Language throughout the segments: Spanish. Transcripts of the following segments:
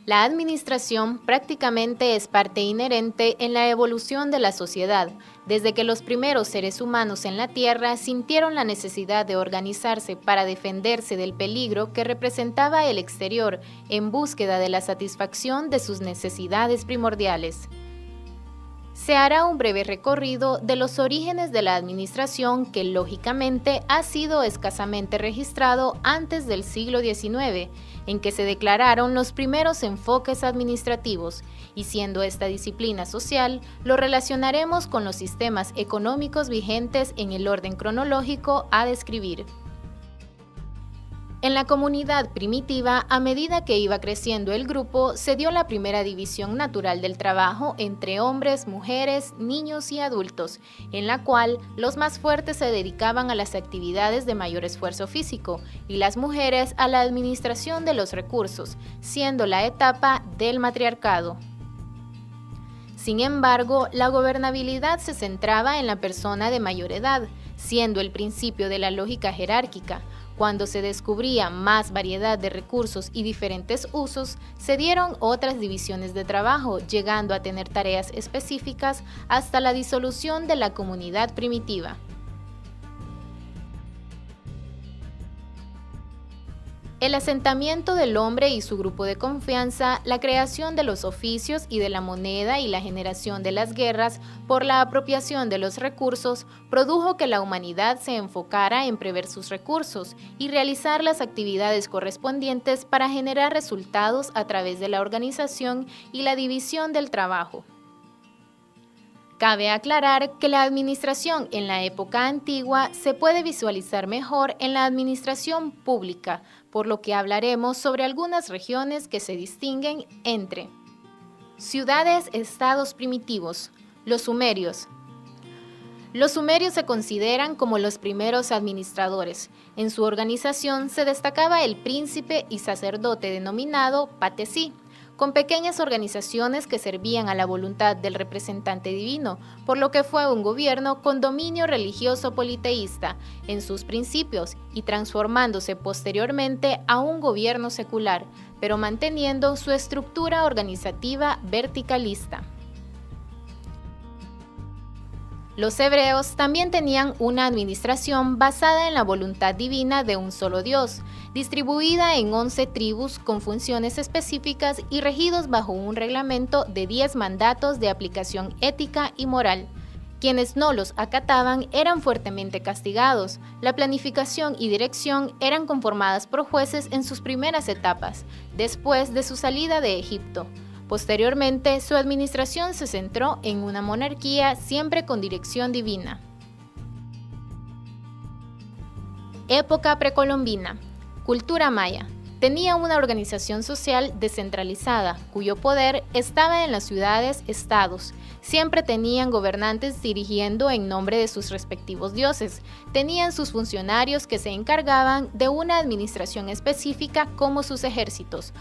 La administración prácticamente es parte inherente en la evolución de la sociedad, desde que los primeros seres humanos en la Tierra sintieron la necesidad de organizarse para defenderse del peligro que representaba el exterior en búsqueda de la satisfacción de sus necesidades primordiales. Se hará un breve recorrido de los orígenes de la administración que lógicamente ha sido escasamente registrado antes del siglo XIX, en que se declararon los primeros enfoques administrativos, y siendo esta disciplina social, lo relacionaremos con los sistemas económicos vigentes en el orden cronológico a describir. En la comunidad primitiva, a medida que iba creciendo el grupo, se dio la primera división natural del trabajo entre hombres, mujeres, niños y adultos, en la cual los más fuertes se dedicaban a las actividades de mayor esfuerzo físico y las mujeres a la administración de los recursos, siendo la etapa del matriarcado. Sin embargo, la gobernabilidad se centraba en la persona de mayor edad, siendo el principio de la lógica jerárquica. Cuando se descubría más variedad de recursos y diferentes usos, se dieron otras divisiones de trabajo, llegando a tener tareas específicas hasta la disolución de la comunidad primitiva. El asentamiento del hombre y su grupo de confianza, la creación de los oficios y de la moneda y la generación de las guerras por la apropiación de los recursos produjo que la humanidad se enfocara en prever sus recursos y realizar las actividades correspondientes para generar resultados a través de la organización y la división del trabajo. Cabe aclarar que la administración en la época antigua se puede visualizar mejor en la administración pública, por lo que hablaremos sobre algunas regiones que se distinguen entre ciudades-estados primitivos. Los sumerios. Los sumerios se consideran como los primeros administradores. En su organización se destacaba el príncipe y sacerdote denominado Patesí, con pequeñas organizaciones que servían a la voluntad del representante divino, por lo que fue un gobierno con dominio religioso politeísta en sus principios y transformándose posteriormente a un gobierno secular, pero manteniendo su estructura organizativa verticalista. Los hebreos también tenían una administración basada en la voluntad divina de un solo Dios, distribuida en 11 tribus con funciones específicas y regidos bajo un reglamento de 10 mandatos de aplicación ética y moral. Quienes no los acataban eran fuertemente castigados. La planificación y dirección eran conformadas por jueces en sus primeras etapas, después de su salida de Egipto. Posteriormente, su administración se centró en una monarquía siempre con dirección divina. Época precolombina. Cultura maya. Tenía una organización social descentralizada, cuyo poder estaba en las ciudades-estados. Siempre tenían gobernantes dirigiendo en nombre de sus respectivos dioses. Tenían sus funcionarios que se encargaban de una administración específica como sus ejércitos,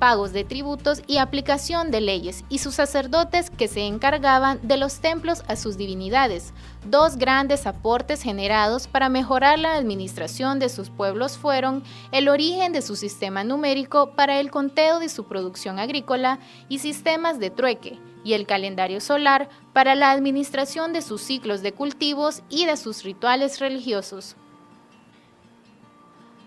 pagos de tributos y aplicación de leyes, y sus sacerdotes que se encargaban de los templos a sus divinidades. Dos grandes aportes generados para mejorar la administración de sus pueblos fueron el origen de su sistema numérico para el conteo de su producción agrícola y sistemas de trueque, y el calendario solar para la administración de sus ciclos de cultivos y de sus rituales religiosos.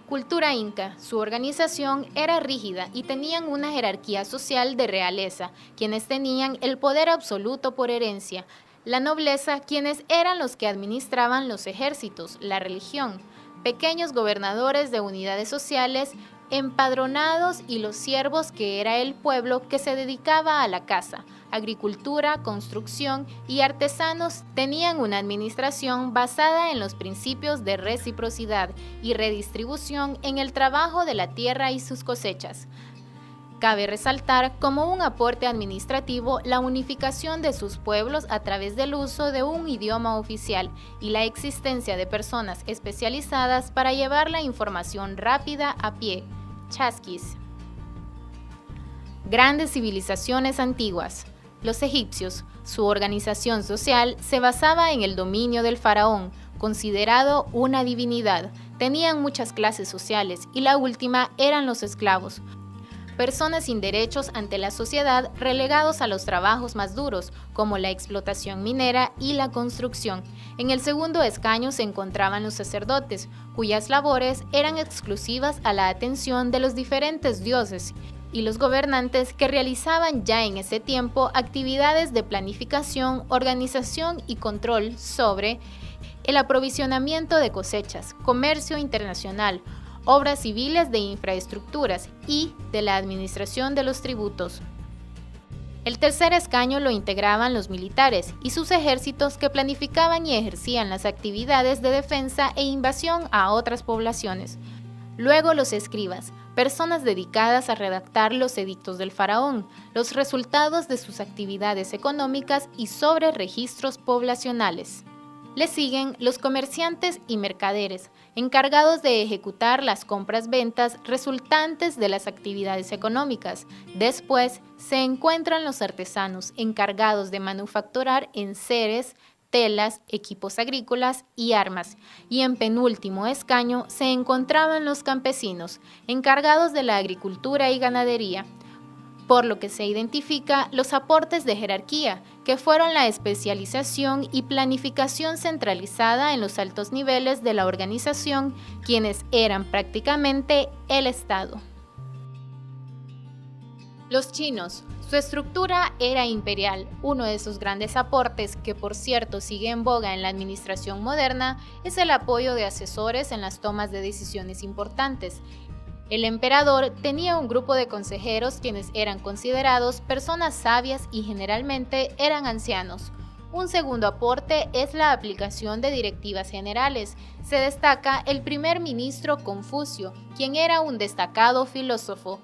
Cultura inca. Su organización era rígida y tenían una jerarquía social de realeza, quienes tenían el poder absoluto por herencia, la nobleza, quienes eran los que administraban los ejércitos, la religión, pequeños gobernadores de unidades sociales, empadronados y los siervos, que era el pueblo que se dedicaba a la caza, agricultura, construcción y artesanos. Tenían una administración basada en los principios de reciprocidad y redistribución en el trabajo de la tierra y sus cosechas. Cabe resaltar como un aporte administrativo la unificación de sus pueblos a través del uso de un idioma oficial y la existencia de personas especializadas para llevar la información rápida a pie, chasquis. Grandes civilizaciones antiguas. Los egipcios, su organización social se basaba en el dominio del faraón, considerado una divinidad. Tenían muchas clases sociales y la última eran los esclavos. personas sin derechos ante la sociedad relegados a los trabajos más duros, como la explotación minera y la construcción. En el segundo escaño se encontraban los sacerdotes, cuyas labores eran exclusivas a la atención de los diferentes dioses, y los gobernantes que realizaban ya en ese tiempo actividades de planificación, organización y control sobre el aprovisionamiento de cosechas, comercio internacional, obras civiles de infraestructuras y de la administración de los tributos. El tercer escaño lo integraban los militares y sus ejércitos que planificaban y ejercían las actividades de defensa e invasión a otras poblaciones. Luego los escribas, personas dedicadas a redactar los edictos del faraón, los resultados de sus actividades económicas y sobre registros poblacionales. Le siguen los comerciantes y mercaderes, encargados de ejecutar las compras-ventas resultantes de las actividades económicas. Después se encuentran los artesanos, encargados de manufacturar enseres, telas, equipos agrícolas y armas. Y en penúltimo escaño se encontraban los campesinos, encargados de la agricultura y ganadería, por lo que se identifica los aportes de jerarquía, que fueron la especialización y planificación centralizada en los altos niveles de la organización, quienes eran prácticamente el Estado. Los chinos. Su estructura era imperial. Uno de sus grandes aportes, que por cierto sigue en boga en la administración moderna, es el apoyo de asesores en las tomas de decisiones importantes. El emperador tenía un grupo de consejeros quienes eran considerados personas sabias y generalmente eran ancianos. Un segundo aporte es la aplicación de directivas generales. Se destaca el primer ministro Confucio, quien era un destacado filósofo,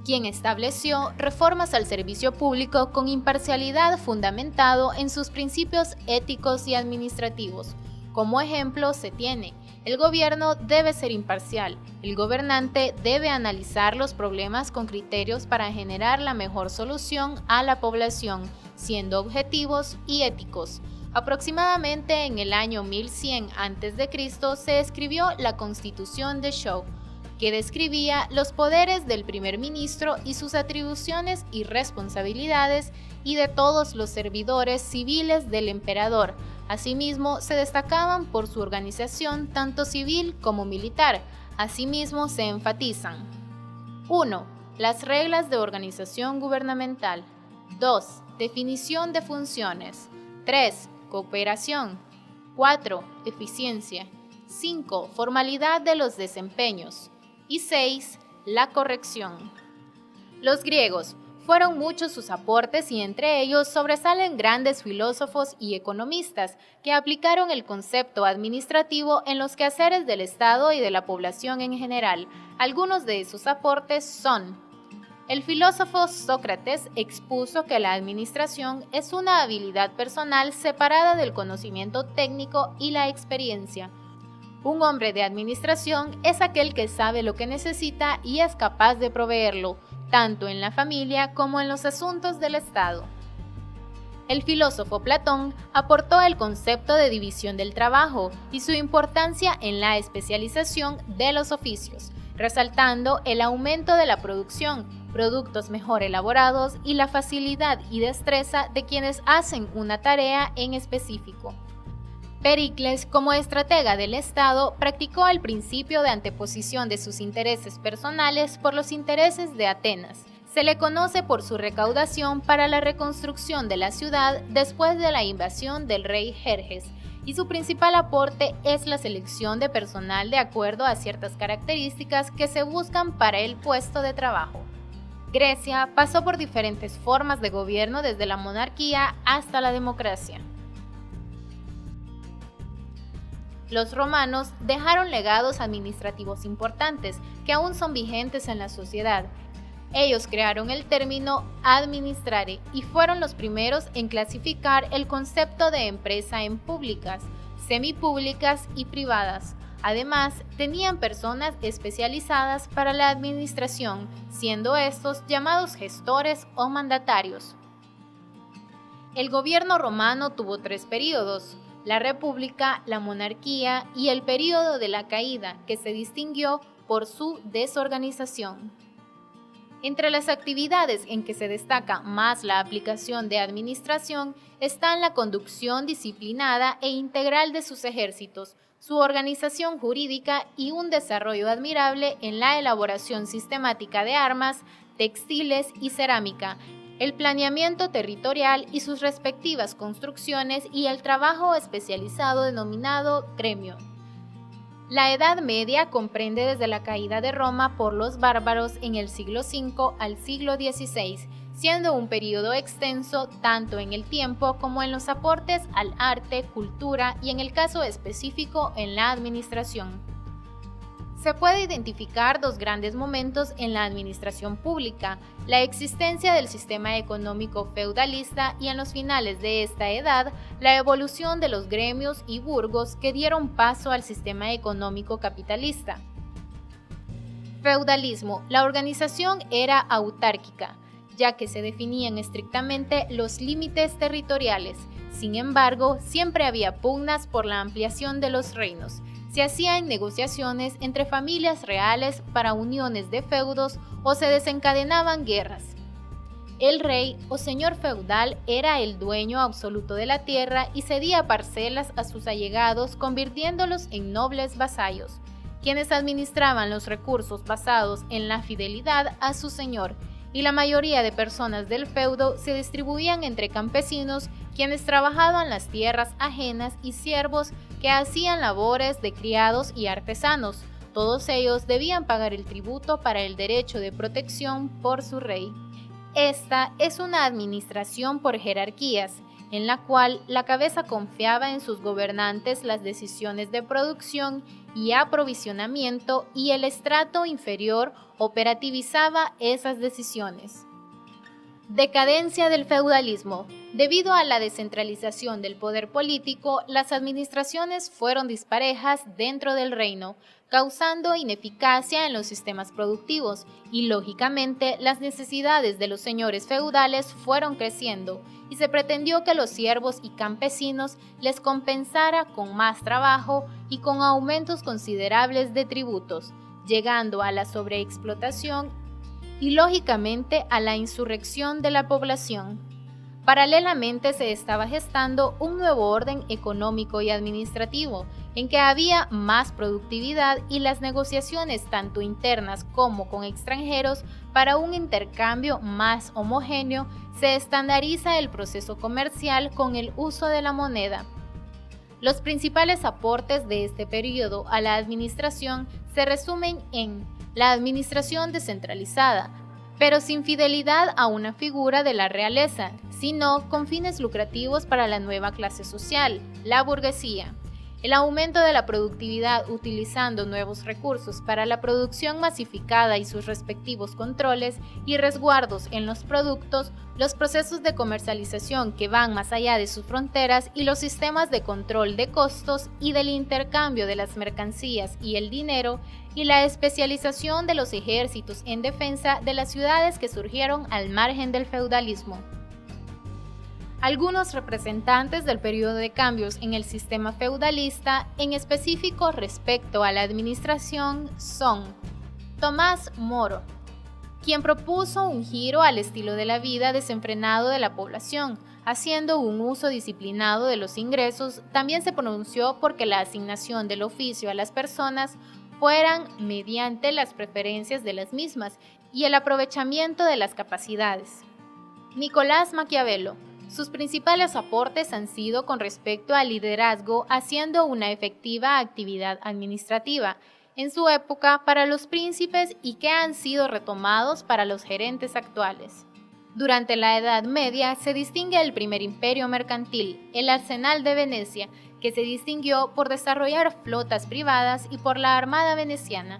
quien estableció reformas al servicio público con imparcialidad fundamentado en sus principios éticos y administrativos. Como ejemplo se tiene: el gobierno debe ser imparcial, el gobernante debe analizar los problemas con criterios para generar la mejor solución a la población, siendo objetivos y éticos. Aproximadamente en el año 1100 a.C. se escribió la Constitución de Zhou, que describía los poderes del primer ministro y sus atribuciones y responsabilidades y de todos los servidores civiles del emperador. Asimismo, se destacaban por su organización tanto civil como militar. Asimismo, se enfatizan: 1. Las reglas de organización gubernamental. 2. Definición de funciones. 3. Cooperación. 4. Eficiencia. 5. Formalidad de los desempeños. Y 6. La corrección. Los griegos. Fueron muchos sus aportes y entre ellos sobresalen grandes filósofos y economistas que aplicaron el concepto administrativo en los quehaceres del Estado y de la población en general. Algunos de sus aportes son: el filósofo Sócrates expuso que la administración es una habilidad personal separada del conocimiento técnico y la experiencia. Un hombre de administración es aquel que sabe lo que necesita y es capaz de proveerlo, tanto en la familia como en los asuntos del Estado. El filósofo Platón aportó el concepto de división del trabajo y su importancia en la especialización de los oficios, resaltando el aumento de la producción, productos mejor elaborados y la facilidad y destreza de quienes hacen una tarea en específico. Pericles, como estratega del Estado, practicó el principio de anteposición de sus intereses personales por los intereses de Atenas. Se le conoce por su recaudación para la reconstrucción de la ciudad después de la invasión del rey Jerjes, y su principal aporte es la selección de personal de acuerdo a ciertas características que se buscan para el puesto de trabajo. Grecia pasó por diferentes formas de gobierno desde la monarquía hasta la democracia. Los romanos dejaron legados administrativos importantes que aún son vigentes en la sociedad. Ellos crearon el término administrare y fueron los primeros en clasificar el concepto de empresa en públicas, semipúblicas y privadas. Además, tenían personas especializadas para la administración, siendo estos llamados gestores o mandatarios. El gobierno romano tuvo 3 períodos: la república, la monarquía y el período de la caída, que se distinguió por su desorganización. Entre las actividades en que se destaca más la aplicación de administración están la conducción disciplinada e integral de sus ejércitos, su organización jurídica y un desarrollo admirable en la elaboración sistemática de armas, textiles y cerámica, el planeamiento territorial y sus respectivas construcciones y el trabajo especializado denominado gremio. La Edad Media comprende desde la caída de Roma por los bárbaros en el siglo V al siglo XVI, siendo un periodo extenso tanto en el tiempo como en los aportes al arte, cultura y en el caso específico en la administración. Se puede identificar dos grandes momentos en la administración pública, la existencia del sistema económico feudalista y en los finales de esta edad, la evolución de los gremios y burgos que dieron paso al sistema económico capitalista. Feudalismo. La organización era autárquica, ya que se definían estrictamente los límites territoriales. Sin embargo, siempre había pugnas por la ampliación de los reinos. Se hacían negociaciones entre familias reales para uniones de feudos o se desencadenaban guerras. El rey o señor feudal era el dueño absoluto de la tierra y cedía parcelas a sus allegados, convirtiéndolos en nobles vasallos, quienes administraban los recursos basados en la fidelidad a su señor, y la mayoría de personas del feudo se distribuían entre campesinos, quienes trabajaban las tierras ajenas, y siervos que hacían labores de criados y artesanos. Todos ellos debían pagar el tributo para el derecho de protección por su rey. Esta es una administración por jerarquías, en la cual la cabeza confiaba en sus gobernantes las decisiones de producción y aprovisionamiento y el estrato inferior operativizaba esas decisiones. Decadencia del feudalismo. Debido a la descentralización del poder político, las administraciones fueron disparejas dentro del reino, causando ineficacia en los sistemas productivos y, lógicamente, las necesidades de los señores feudales fueron creciendo y se pretendió que los siervos y campesinos les compensara con más trabajo y con aumentos considerables de tributos, llegando a la sobreexplotación y, lógicamente, a la insurrección de la población. Paralelamente se estaba gestando un nuevo orden económico y administrativo, en que había más productividad y las negociaciones tanto internas como con extranjeros para un intercambio más homogéneo. Se estandariza el proceso comercial con el uso de la moneda. Los principales aportes de este periodo a la administración se resumen en la administración descentralizada, pero sin fidelidad a una figura de la realeza, sino con fines lucrativos para la nueva clase social, la burguesía. El aumento de la productividad utilizando nuevos recursos para la producción masificada y sus respectivos controles y resguardos en los productos, los procesos de comercialización que van más allá de sus fronteras y los sistemas de control de costos y del intercambio de las mercancías y el dinero, y la especialización de los ejércitos en defensa de las ciudades que surgieron al margen del feudalismo. Algunos representantes del periodo de cambios en el sistema feudalista, en específico respecto a la administración, son Tomás Moro, quien propuso un giro al estilo de la vida desenfrenado de la población, haciendo un uso disciplinado de los ingresos. También se pronunció porque la asignación del oficio a las personas fueran mediante las preferencias de las mismas y el aprovechamiento de las capacidades. Nicolás Maquiavelo. Sus principales aportes han sido con respecto al liderazgo, haciendo una efectiva actividad administrativa en su época para los príncipes y que han sido retomados para los gerentes actuales. Durante la Edad Media se distingue el primer imperio mercantil, el Arsenal de Venecia, que se distinguió por desarrollar flotas privadas y por la Armada veneciana.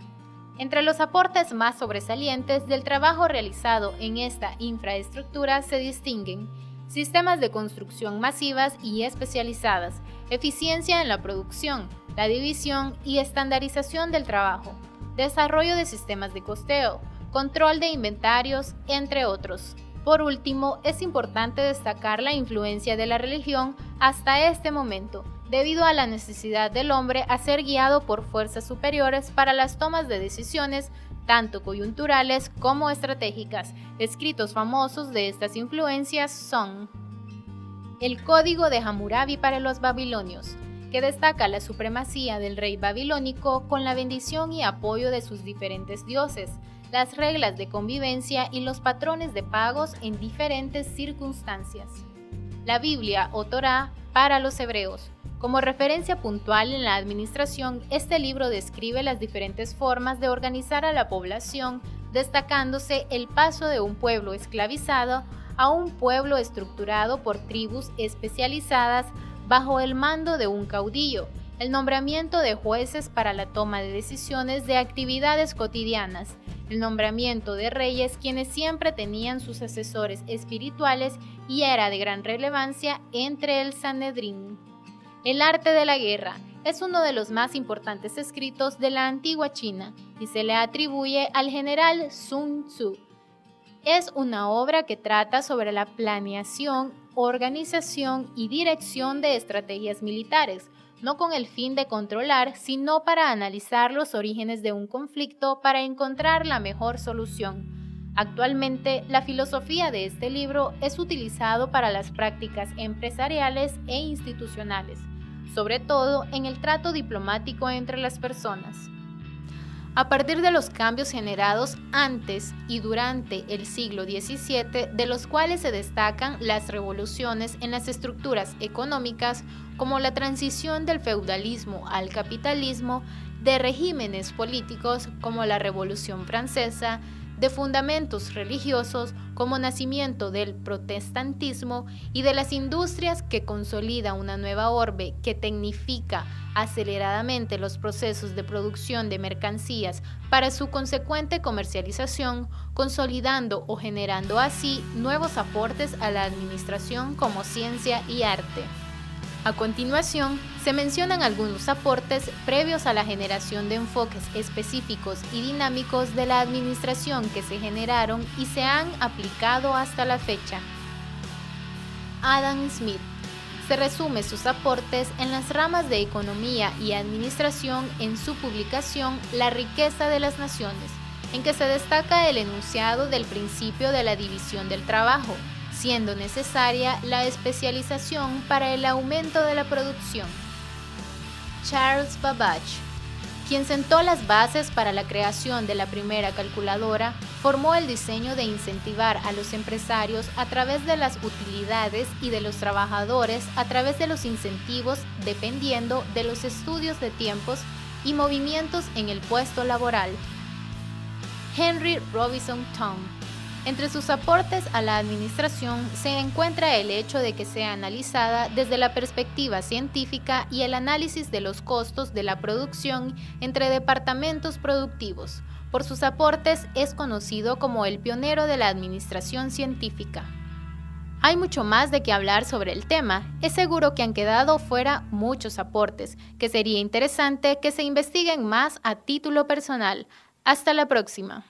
Entre los aportes más sobresalientes del trabajo realizado en esta infraestructura se distinguen sistemas de construcción masivas y especializadas, eficiencia en la producción, la división y estandarización del trabajo, desarrollo de sistemas de costeo, control de inventarios, entre otros. Por último, es importante destacar la influencia de la religión hasta este momento, debido a la necesidad del hombre a ser guiado por fuerzas superiores para las tomas de decisiones, tanto coyunturales como estratégicas. Escritos famosos de estas influencias son el Código de Hammurabi para los babilonios, que destaca la supremacía del rey babilónico con la bendición y apoyo de sus diferentes dioses, las reglas de convivencia y los patrones de pagos en diferentes circunstancias. La Biblia o Torá para los hebreos. Como referencia puntual en la administración, este libro describe las diferentes formas de organizar a la población, destacándose el paso de un pueblo esclavizado a un pueblo estructurado por tribus especializadas bajo el mando de un caudillo, el nombramiento de jueces para la toma de decisiones de actividades cotidianas, el nombramiento de reyes quienes siempre tenían sus asesores espirituales y era de gran relevancia entre el Sanedrín. El arte de la guerra es uno de los más importantes escritos de la antigua China y se le atribuye al general Sun Tzu. Es una obra que trata sobre la planeación, organización y dirección de estrategias militares, no con el fin de controlar, sino para analizar los orígenes de un conflicto para encontrar la mejor solución. Actualmente, la filosofía de este libro es utilizado para las prácticas empresariales e institucionales, sobre todo en el trato diplomático entre las personas. A partir de los cambios generados antes y durante el siglo XVII, de los cuales se destacan las revoluciones en las estructuras económicas, como la transición del feudalismo al capitalismo, de regímenes políticos como la Revolución Francesa, de fundamentos religiosos como nacimiento del protestantismo y de las industrias que consolida una nueva orbe que tecnifica aceleradamente los procesos de producción de mercancías para su consecuente comercialización, consolidando o generando así nuevos aportes a la administración como ciencia y arte. A continuación, se mencionan algunos aportes previos a la generación de enfoques específicos y dinámicos de la administración que se generaron y se han aplicado hasta la fecha. Adam Smith. Se resume sus aportes en las ramas de economía y administración en su publicación La riqueza de las naciones, en que se destaca el enunciado del principio de la división del trabajo, siendo necesaria la especialización para el aumento de la producción. Charles Babbage, quien sentó las bases para la creación de la primera calculadora, formó el diseño de incentivar a los empresarios a través de las utilidades y de los trabajadores a través de los incentivos dependiendo de los estudios de tiempos y movimientos en el puesto laboral. Henry Robinson Tong. Entre sus aportes a la administración se encuentra el hecho de que sea analizada desde la perspectiva científica y el análisis de los costos de la producción entre departamentos productivos. Por sus aportes es conocido como el pionero de la administración científica. Hay mucho más de qué hablar sobre el tema. Es seguro que han quedado fuera muchos aportes, que sería interesante que se investiguen más a título personal. Hasta la próxima.